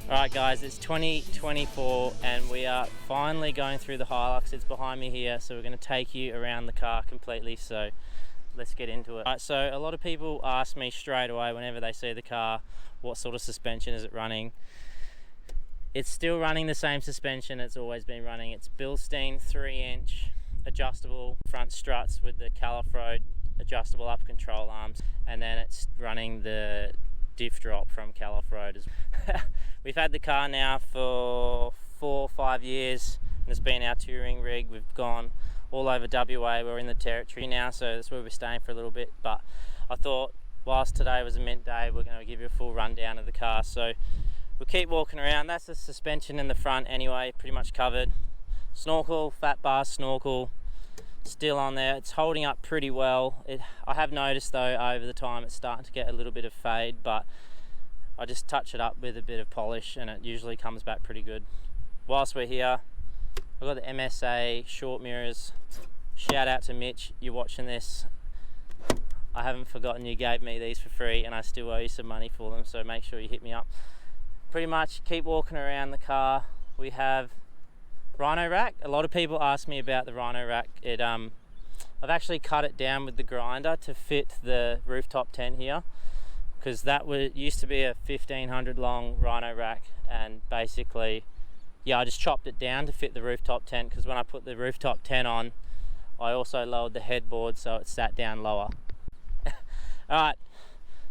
Alright guys, it's 2024 and we are finally going through the Hilux. It's behind me here, so we're going to take you around the car completely, so let's get into it. Alright, so a lot of people ask me straight away whenever they see the car, what sort of suspension is it running? It's still running the same suspension it's always been running. It's Bilstien 3-inch adjustable front struts with the Offroad adjustable up control arms, and then it's running the diff drop from Offroad. We've had the car now for 4 or 5 years and it's been our touring rig. We've gone all over WA. We're in the territory now, so that's where we're staying for a little bit, but I thought whilst today was a mint day, we're going to give you a full rundown of the car. So we'll keep walking around. That's the suspension in the front anyway, pretty much covered. Snorkel, fat bar snorkel, still on there. It's holding up pretty well. I have noticed though over the time it's starting to get a little bit of fade, but I just touch it up with a bit of polish and it usually comes back pretty good. Whilst we're here, I've got the MSA short mirrors. Shout out to Mitch, you're watching this. I haven't forgotten you gave me these for free and I still owe you some money for them, so make sure you hit me up. Pretty much keep walking around the car. We have Rhino Rack. A lot of people ask me about the Rhino Rack. I've actually cut it down with the grinder to fit the rooftop tent here, because that used to be a 1500 long Rhino Rack, and basically, yeah, I just chopped it down to fit the rooftop tent, because when I put the rooftop tent on, I also lowered the headboard so it sat down lower. Alright,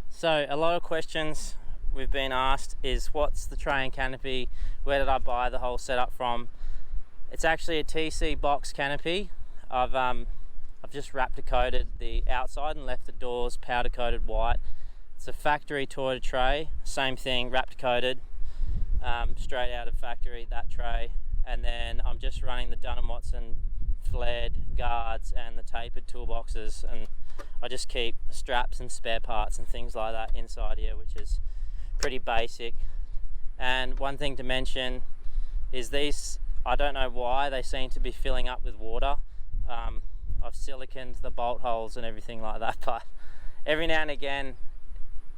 so a lot of questions we've been asked is, what's the tray and canopy? Where did I buy the whole setup from? It's actually a TC box canopy. I've just Raptor coated the outside and left the doors powder coated white. It's a factory Toyota tray, same thing, Raptor coated, straight out of factory, that tray. And then I'm just running the Dun & Watson flared guards and the tapered toolboxes, and I just keep straps and spare parts and things like that inside here, which is pretty basic. And one thing to mention is these, I don't know why, they seem to be filling up with water. I've siliconed the bolt holes and everything like that, but every now and again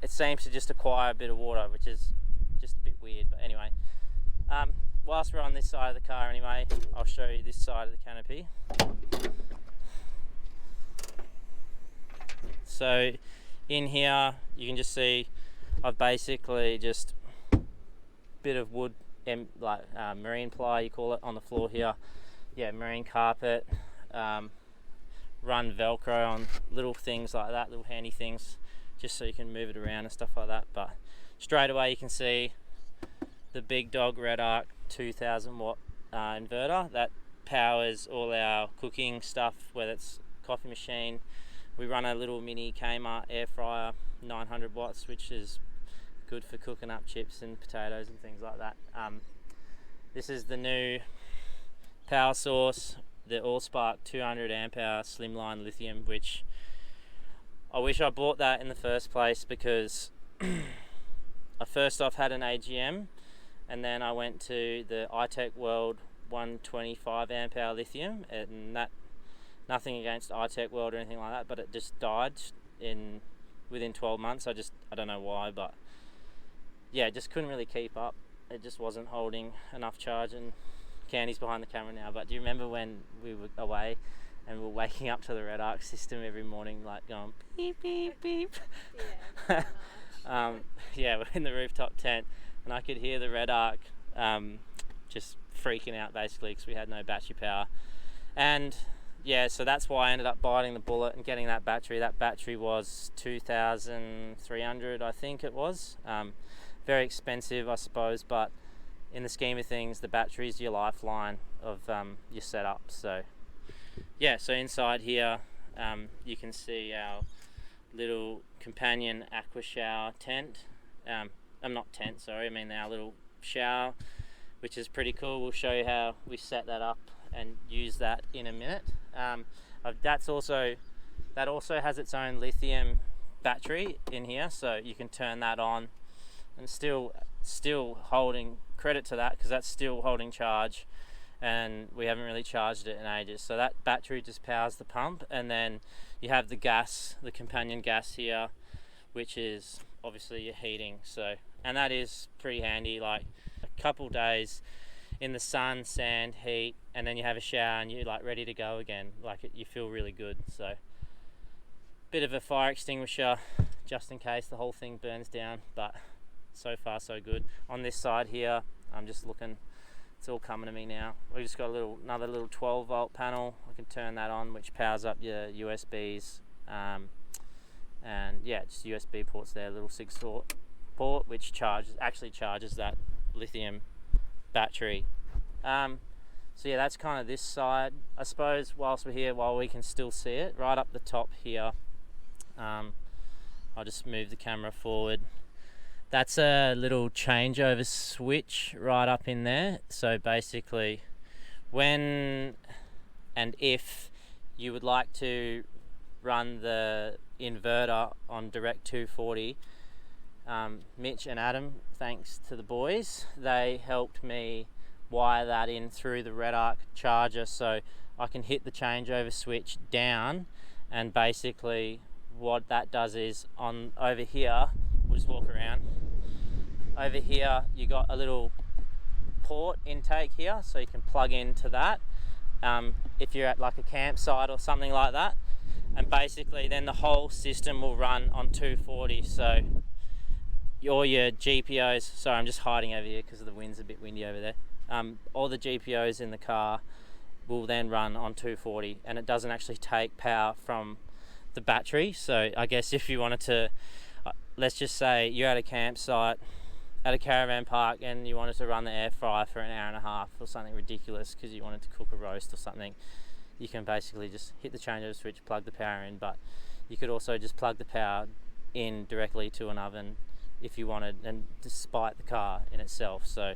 it seems to just acquire a bit of water, which is just a bit weird. But anyway, whilst we're on this side of the car anyway, I'll show you this side of the canopy. So in here you can just see I've basically just bit of wood, like marine ply you call it, on the floor here. Yeah, marine carpet, run Velcro on little things like that, little handy things, just so you can move it around and stuff like that. But straight away you can see the big dog Redarc 2000 watt inverter that powers all our cooking stuff, whether it's coffee machine. We run a little mini Kmart air fryer, 900 watts, which is good for cooking up chips and potatoes and things like that. This is the new power source, the Allspark 200 amp hour slimline lithium, which I wish I bought that in the first place, because I first off had an AGM and then I went to the iTech World 125 amp hour lithium, and that, nothing against iTech World or anything like that, but it just died within 12 months. I don't know why, but yeah, just couldn't really keep up. It just wasn't holding enough charge. And Candy's behind the camera now, but do you remember when we were away and we were waking up to the Redarc system every morning, like going beep beep beep? Yeah. Yeah, we're in the rooftop tent and I could hear the Redarc just freaking out basically, because we had no battery power. And yeah, so that's why I ended up biting the bullet and getting that battery. That battery was 2,300, I think it was. Very expensive, I suppose, but in the scheme of things, the battery is your lifeline of your setup. So yeah, so inside here you can see our little companion aqua shower tent. I'm not tent, sorry, I mean our little shower, which is pretty cool. We'll show you how we set that up and use that in a minute. That also has its own lithium battery in here, so you can turn that on, and still holding, credit to that, because that's still holding charge, and we haven't really charged it in ages. So that battery just powers the pump, and then you have the gas, the companion gas here, which is obviously your heating. So, and that is pretty handy, like a couple days in the sun, sand, heat, and then you have a shower and you're like ready to go again. Like you feel really good. So bit of a fire extinguisher just in case the whole thing burns down, but so far so good. On this side here, I'm just looking, it's all coming to me now. We just got another little 12 volt panel. I can turn that on, which powers up your USBs, and yeah, just USB ports there, little 6 port, which actually charges that lithium battery. So yeah, that's kind of this side. I suppose whilst we're here, while we can still see it, right up the top here, I'll just move the camera forward. That's a little changeover switch right up in there. So basically, when and if you would like to run the inverter on direct 240, Mitch and Adam, thanks to the boys, they helped me wire that in through the Redarc charger, so I can hit the changeover switch down, and basically what that does is over here, we'll just walk around. Over here you got a little port intake here, so you can plug into that if you're at like a campsite or something like that, and basically then the whole system will run on 240. So all your GPOs, sorry I'm just hiding over here because the wind's a bit windy over there, all the GPOs in the car will then run on 240, and it doesn't actually take power from the battery. So I guess if you wanted to, let's just say you're at a campsite at a caravan park and you wanted to run the air fryer for an hour and a half or something ridiculous because you wanted to cook a roast or something, you can basically just hit the changeover switch, plug the power in. But you could also just plug the power in directly to an oven if you wanted, and despite the car in itself. So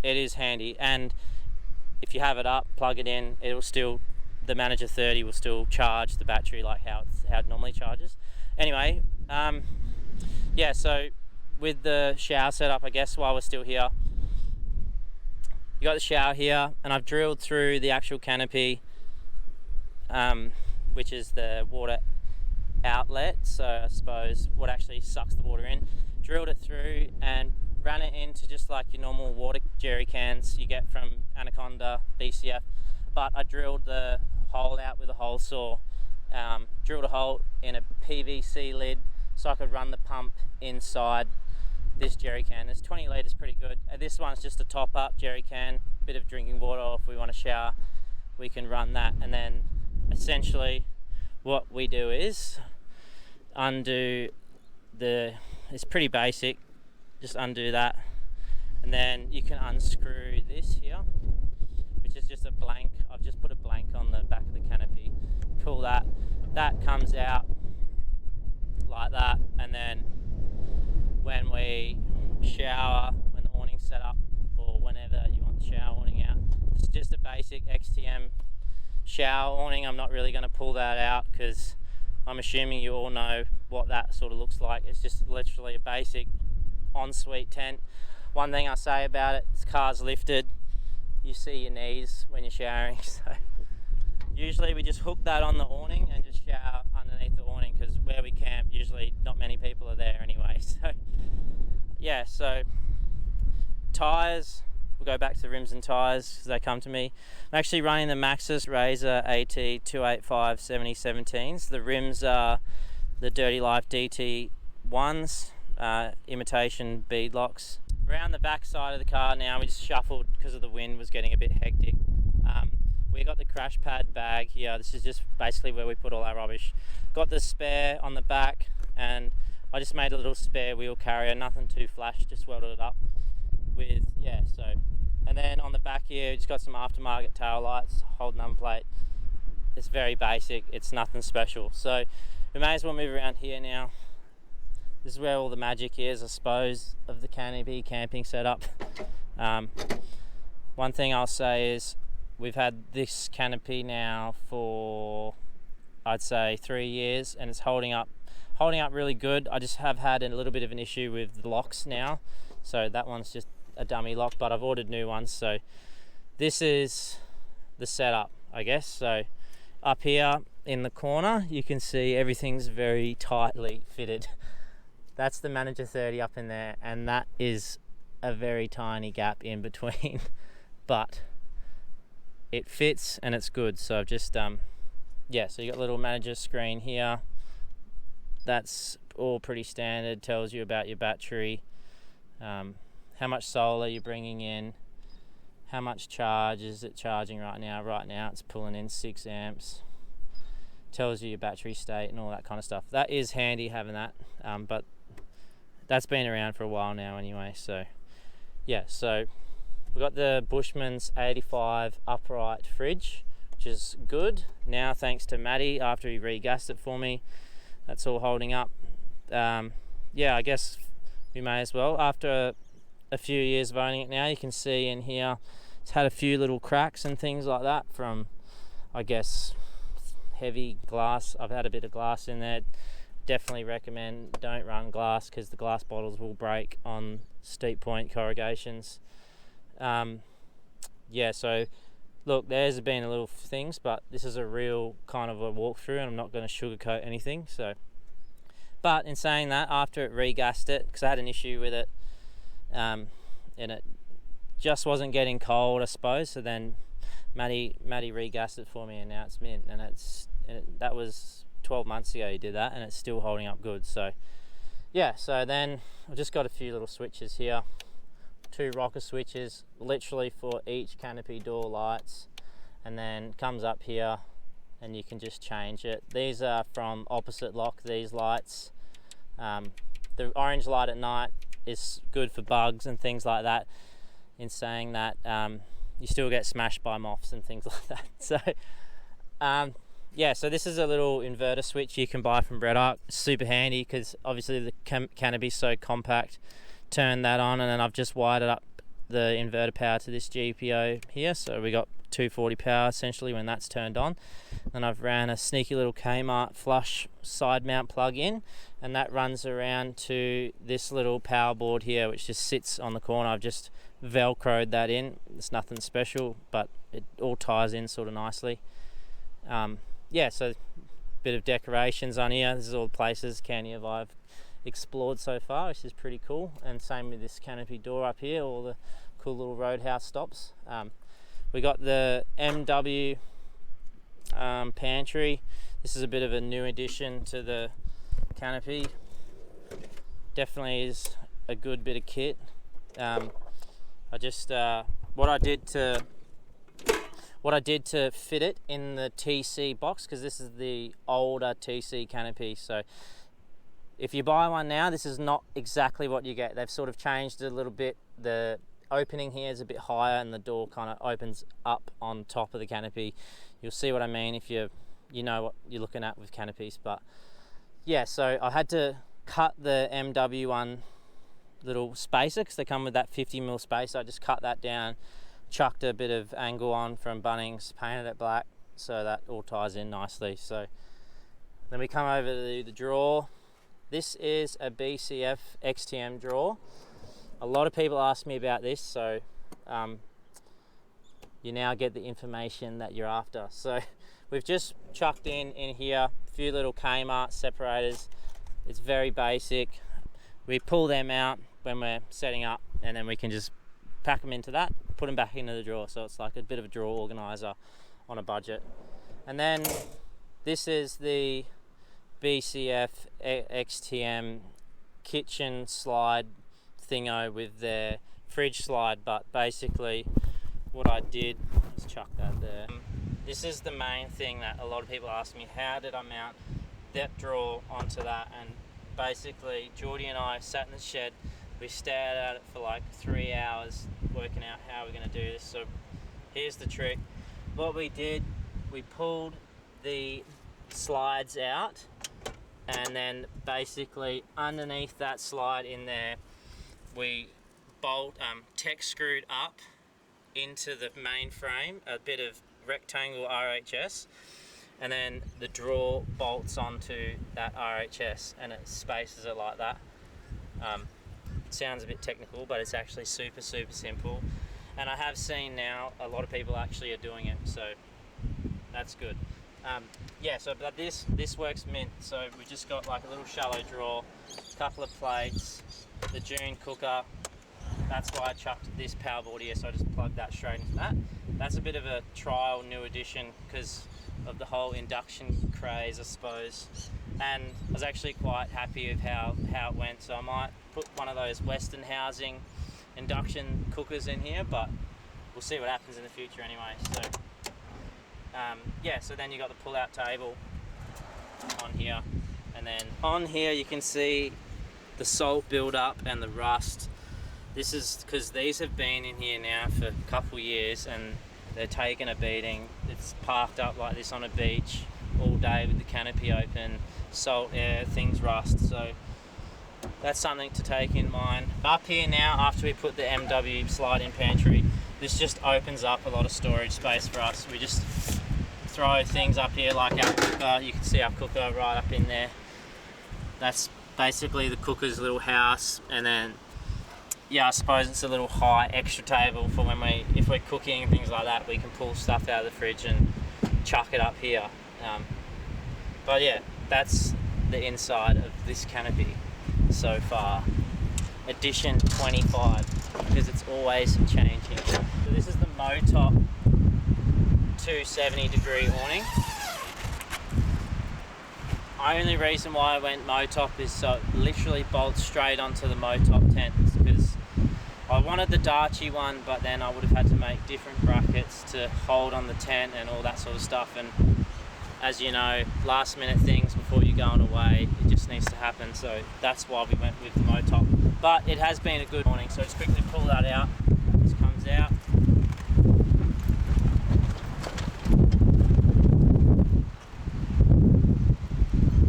it is handy, and if you have it up, plug it in, it'll still, the Manager 30 will still charge the battery like how it normally charges. Anyway, yeah, so with the shower setup, I guess while we're still here, you got the shower here, and I've drilled through the actual canopy, which is the water outlet, so I suppose what actually sucks the water in. Drilled it through and ran it into just like your normal water jerry cans you get from Anaconda, BCF, but I drilled the hole out with a hole saw, drilled a hole in a PVC lid so I could run the pump inside this jerry can. It's 20 litres, pretty good. This one's just a top up jerry can, bit of drinking water, or if we want to shower we can run that. And then essentially what we do is undo it's pretty basic, just undo that, and then you can unscrew this here, which is just a blank. I've just put a blank on the back of the canopy. Pull that comes out like that, and then when we shower, when the awning's set up, or whenever you want the shower awning out, it's just a basic XTM shower awning. I'm not really going to pull that out because I'm assuming you all know what that sort of looks like. It's just literally a basic ensuite tent. One thing I say about it, this car's lifted, you see your knees when you're showering, so usually we just hook that on the awning and just shower underneath the awning, because where we camp usually not many people are there anyway. So yeah, so tyres, we'll go back to the rims and tyres because they come to me. I'm actually running the Maxxis Razzr AT 285 7017s. The rims are the Dirty Life DT1s, imitation beadlocks. Around the back side of the car now, we just shuffled because of the wind was getting a bit hectic. We got the crash pad bag here. This is just basically where we put all our rubbish. Got the spare on the back, and I just made a little spare wheel carrier, nothing too flash, just welded it up with, yeah, so. And then on the back here, just got some aftermarket tail lights, hold number plate. It's very basic, it's nothing special. So we may as well move around here now. This is where all the magic is, I suppose, of the canopy camping setup. One thing I'll say is we've had this canopy now for, I'd say, 3 years, and it's holding up really good. I just have had a little bit of an issue with the locks now, so that one's just a dummy lock, but I've ordered new ones. So this is the setup, I guess. So up here in the corner you can see everything's very tightly fitted. that's the Manager 30 up in there, and that is a very tiny gap in between, but it fits and it's good. So I've just yeah, so you got a little manager screen here. That's all pretty standard, tells you about your battery, how much solar you're bringing in, how much charge is it charging right now. Right now it's pulling in 6 amps. Tells you your battery state and all that kind of stuff. That is handy having that, but that's been around for a while now anyway. So yeah, so we've got the Bushman's 85 upright fridge, which is good now thanks to Matty after he regassed it for me. That's all holding up. Yeah, I guess we may as well. After a few years of owning it now, you can see in here it's had a few little cracks and things like that from, I guess, heavy glass. I've had a bit of glass in there. Definitely recommend don't run glass because the glass bottles will break on steep point corrugations. Yeah, so look, there's been a little things, but this is a real kind of a walkthrough, and I'm not going to sugarcoat anything. So, but in saying that, after it regassed it, because I had an issue with it, and it just wasn't getting cold, I suppose. So then Matty regassed it for me, and now it's mint, and that was 12 months ago he did that, and it's still holding up good. So yeah, so then I've just got a few little switches here, 2 rocker switches literally for each canopy door lights, and then comes up here and you can just change it. These are from opposite lock, these lights. The orange light at night is good for bugs and things like that, in saying that you still get smashed by moths and things like that. So yeah, so this is a little inverter switch you can buy from Redarc. Super handy because obviously the canopy's so compact. Turn that on, and then I've just wired up the inverter power to this GPO here, so we got 240 power essentially when that's turned on. And I've ran a sneaky little Kmart flush side mount plug in, and that runs around to this little power board here which just sits on the corner. I've just velcroed that in. It's nothing special, but it all ties in sort of nicely. Yeah, so bit of decorations on here. This is all the places I've explored so far, which is pretty cool. And same with this canopy door up here, all the cool little roadhouse stops. We got the MW pantry. This is a bit of a new addition to the canopy. Definitely is a good bit of kit. I just what I did to fit it in the TC box, because this is the older TC canopy, so if you buy one now, this is not exactly what you get. They've sort of changed it a little bit. The opening here is a bit higher and the door kind of opens up on top of the canopy. You'll see what I mean if you know what you're looking at with canopies. But yeah, so I had to cut the MW one little spacer because they come with that 50mm spacer. I just cut that down, chucked a bit of angle on from Bunnings, painted it black, so that all ties in nicely. So then we come over to the drawer. This is a BCF XTM drawer. A lot of people ask me about this, so you now get the information that you're after. So we've just chucked in here a few little Kmart separators. It's very basic. We pull them out when we're setting up, and then we can just pack them into that, put them back into the drawer. So it's like a bit of a drawer organizer on a budget. And then this is the BCF XTM kitchen slide thingo with their fridge slide, but basically what I did, let's chuck that there. This is the main thing that a lot of people ask me, how did I mount that drawer onto that? And basically Geordie and I sat in the shed, we stared at it for like 3 hours working out how we're going to do this. So here's the trick. What we did, we pulled the slides out, and then basically underneath that slide in there we tech screwed up into the main frame a bit of rectangle RHS, and then the drawer bolts onto that RHS and it spaces it like that. It sounds a bit technical, but it's actually super simple, and I have seen now a lot of people actually are doing it, so that's good. Yeah, so but this works mint. So we just got like a little shallow drawer, couple of plates, the Dune cooker. That's why I chucked this power board here, so I just plugged that straight into that. That's a bit of a trial new addition because of the whole induction craze, I suppose. And I was actually quite happy with how it went, so I might put one of those Western housing induction cookers in here, but we'll see what happens in the future anyway. So yeah, so then you got the pull-out table on here, and then on here you can see the salt build-up and the rust. This is because these have been in here now for a couple years and they're taking a beating. It's parked up like this on a beach all day with the canopy open, salt, air, things rust. So that's something to take in mind. Up here now, after we put the MW slide-in pantry, this just opens up a lot of storage space for us. We just throw things up here like our cooker. You can see our cooker right up in there. That's basically the cooker's little house, and then yeah, I suppose it's a little high extra table for when if we're cooking and things like that, we can pull stuff out of the fridge and chuck it up here. But yeah, that's the inside of this canopy so far. Edition 25, because it's always changing. So this is the Motop 270-degree awning. Only reason why I went Motop is so it literally bolts straight onto the Motop tent, because I wanted the Darchi one, but then I would have had to make different brackets to hold on the tent and all that sort of stuff. And as you know, last minute things before you're going away, it just needs to happen. So that's why we went with the Motop. But it has been a good awning, so just quickly pull that out. This comes out.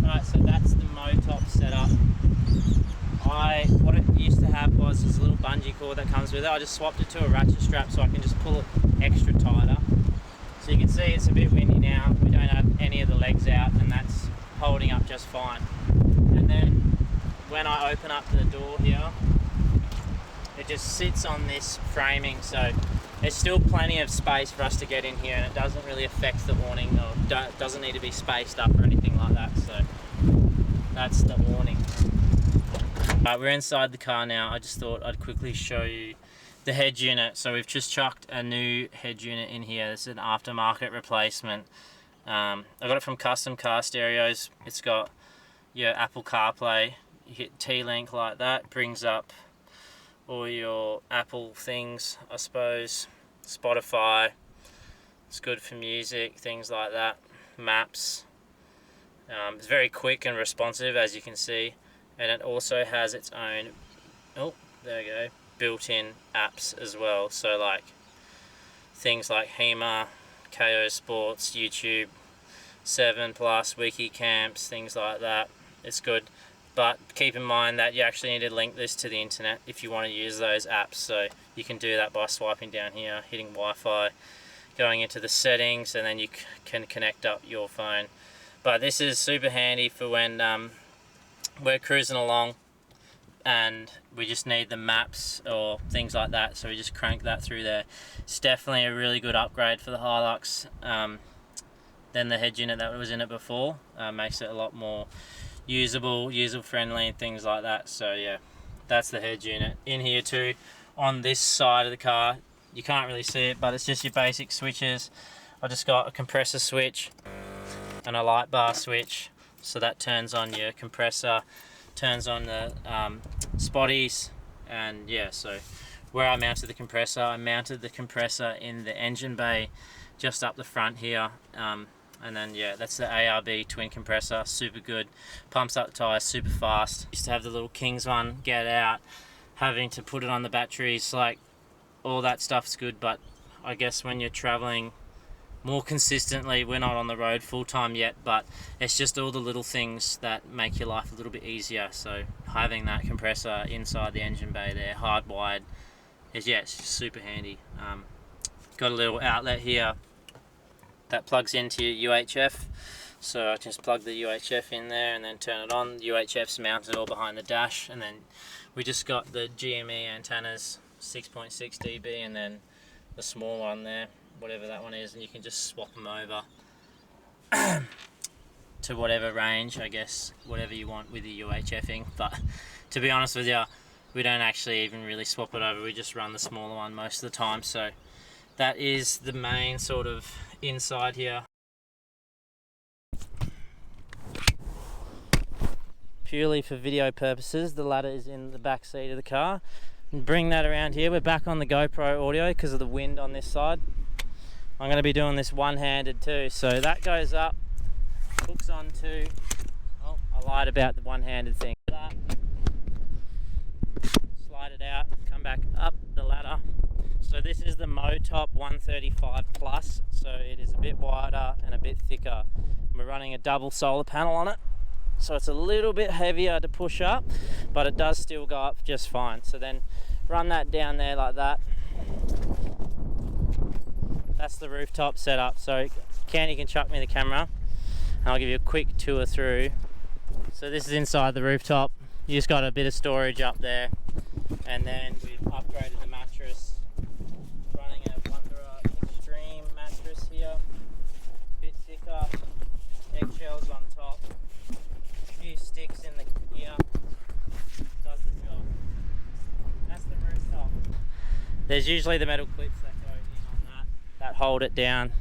Alright, so that's the Motop setup. What it used to have was this little bungee cord that comes with it. I just swapped it to a ratchet strap so I can just pull it extra tighter. So you can see it's a bit windy now. We don't have any of the legs out, and that's holding up just fine. And then when I open up the door here, it just sits on this framing, so there's still plenty of space for us to get in here, and it doesn't really affect the awning, or doesn't need to be spaced up or anything like that. So that's the awning. We're inside the car now. I just thought I'd quickly show you the head unit. So we've just chucked a new head unit in here. This is an aftermarket replacement. I got it from Custom Car Stereos. It's got your Apple CarPlay. You hit T-Link like that, brings up all your Apple things, I suppose. Spotify. It's good for music, things like that. Maps. It's very quick and responsive, as you can see. And it also has its own, oh, there we go, built-in apps as well. So like things like HEMA, KO Sports, YouTube, 7 Plus, Wiki Camps, things like that. It's good. But keep in mind that you actually need to link this to the internet if you want to use those apps. So you can do that by swiping down here, hitting Wi-Fi, going into the settings, and then you can connect up your phone. But this is super handy for when we're cruising along and we just need the maps or things like that, so we just crank that through there. It's definitely a really good upgrade for the Hilux than the head unit that was in it before. Makes it a lot more usable, user-friendly and things like that. So yeah, that's the head unit. In here too, on this side of the car, you can't really see it, but it's just your basic switches. I just got a compressor switch and a light bar switch. So that turns on your compressor, turns on the spotties, and yeah, so where I mounted the compressor, I mounted the compressor in the engine bay just up the front here, and then yeah, that's the ARB twin compressor, super good, pumps up the tyres super fast. Used to have the little Kings one get out, having to put it on the batteries, like all that stuff's good, but I guess when you're traveling more consistently, we're not on the road full time yet, but it's just all the little things that make your life a little bit easier. So having that compressor inside the engine bay there, hardwired, is yeah, it's just super handy. Got a little outlet here that plugs into your UHF, so I just plug the UHF in there and then turn it on. The UHF's mounted all behind the dash, and then we just got the GME Antannas 6.6 dB and then the small one there, whatever that one is, and you can just swap them over to whatever range, I guess, whatever you want with your UHFing. But to be honest with you, we don't actually even really swap it over. We just run the smaller one most of the time. So that is the main sort of inside here. Purely for video purposes, the ladder is in the back seat of the car. And bring that around here. We're back on the GoPro audio because of the wind on this side. I'm going to be doing this one-handed too. So that goes up, hooks onto, oh, I lied about the one-handed thing. Slide it out, come back up the ladder. So this is the Motop 135 Plus, so it is a bit wider and a bit thicker. We're running a double solar panel on it, so it's a little bit heavier to push up, but it does still go up just fine. So then run that down there like that. That's the rooftop setup. So Candy can chuck me the camera and I'll give you a quick tour through. So this is inside the rooftop. You just got a bit of storage up there, and then we've upgraded the mattress, running a Wanderer Extreme mattress here, a bit thicker, eggshells on top, a few sticks in the ear, does the job. That's the rooftop. There's usually the metal clips that go in on that hold it down.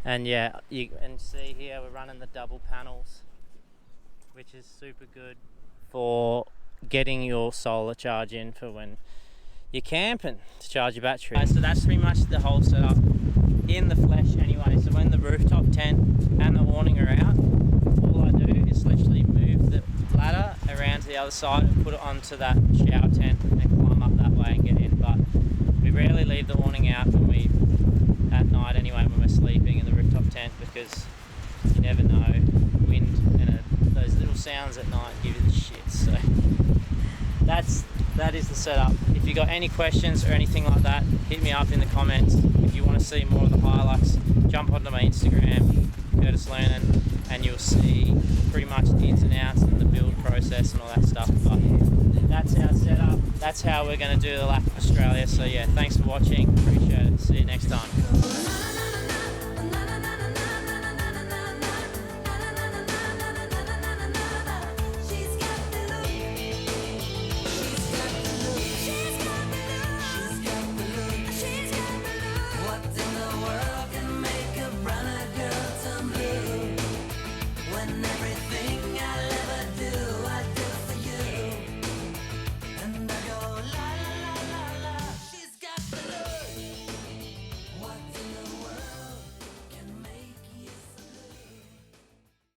And yeah, you can see here we're running the double panels, which is super good for getting your solar charge in for when you're camping to charge your battery. So that's pretty much the whole setup in the flesh anyway. So when the rooftop tent and the awning are out, all I do is literally move the ladder around to the other side and put it onto that shower tent and climb up that way and get in. But we rarely leave the awning out at night anyway when we're sleeping in the rooftop tent, because you never know, wind and those little sounds at night give you the shit. So that is the setup. If you got any questions or anything like that, hit me up in the comments. If you want to see more of the Hilux, jump onto my Instagram, Curtis Lernan, and you'll see pretty much the ins and outs and the build process and all that stuff. But that's our setup. That's how we're going to do the lap of Australia. So yeah, thanks for watching. Appreciate it. See you next time.